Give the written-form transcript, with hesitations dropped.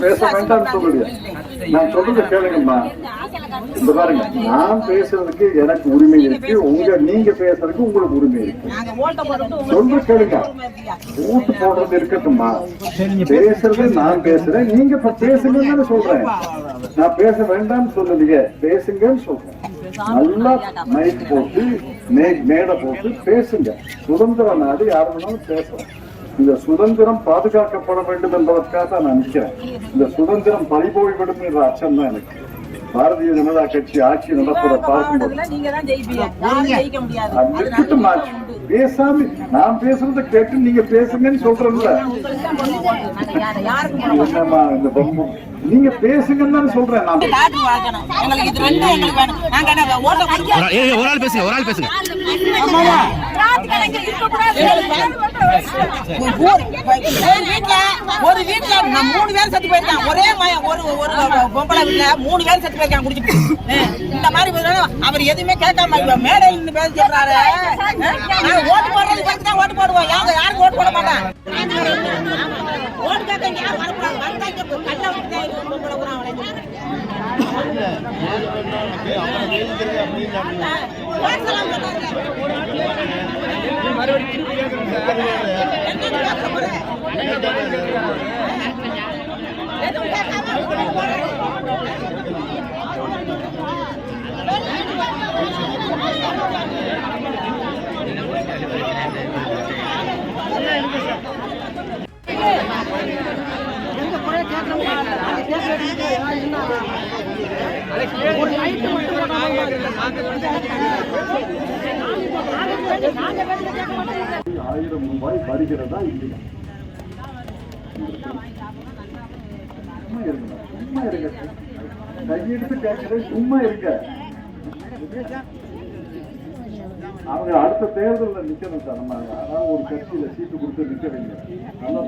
பேச வேண்டாம் சொல்லுங்க. நான் சொல்றது கேளுங்கம்மா. இந்த பாருங்க, நான் பேசுறதுக்கு எனக்கு உரிமை இருக்கு, நீங்க பேசுறதுக்கு உங்களுக்கு உரிமை இருக்கு. சொல்றது கேளுங்க. ஓட்டு போடுறது இருக்கட்டும்மா. பேசுறது நான் பேசுறேன், நீங்க பேசுங்கன்னு சொல்றேன். நான் பேச வேண்டாம்னு சொல்லலையே, பேசுங்கன்னு சொல்றேன். நல்லா மைக் போட்டு மேடை போட்டு பேசுங்க. சுதந்திர நாடு யார் வேணாலும் பேசுறேன். இந்த சுதந்திரம் பாதுகாக்கப்பட வேண்டும் என்பதற்காக தான் நான் நிற்கிறேன். இந்த சுதந்திரம் பறிபோய்விடும் என்ற அச்சம் தான் எனக்கு. பாரதிய ஜனதா கட்சி ஆட்சி நடப்பதை பார்க்கும்போது பேசாம நான் பேசுறத கேட்டு நீங்க பேசுங்கன்னு சொல்றேன்ல. என்னம்மா இந்த பொம்மை நீங்க பேசுங்கன்னு தான் சொல்றேன். நான் ஒரு ஆள் பேசுங்க, ஒரு ஆள் பேசுங்க. ஒரு வீட்டுல 3 பேர் செத்து போயிருக்கான். ஒரே ஒரு பொம்பளை வீட்டுல 3 பேர் செத்து போயிருக்கான் குடிச்சிட்டு. இந்த மாதிரி அவர் எதுவுமே கேட்காம மேடையில் நின்று பேச சொல்றாரு. ஓட்டு போடுறது பார்த்து தான் ஓட்டு போடுவோம். யாருக்கு ஓட்டு போட மாட்டான். ஓட்டு கேட்க யார் வரக்கூடாது. ரூபாய் வருகிறதா இல்லையா? சும்மா இருங்க. கையெடுத்து கேட்கிறேன், சும்மா இருங்க. அவங்க அடுத்த தேர்தலில் நிக்கணும் சார். நம்ம அதாவது ஒரு கட்சியில சீட்டு கொடுத்து நிக்க வைங்க. நல்லா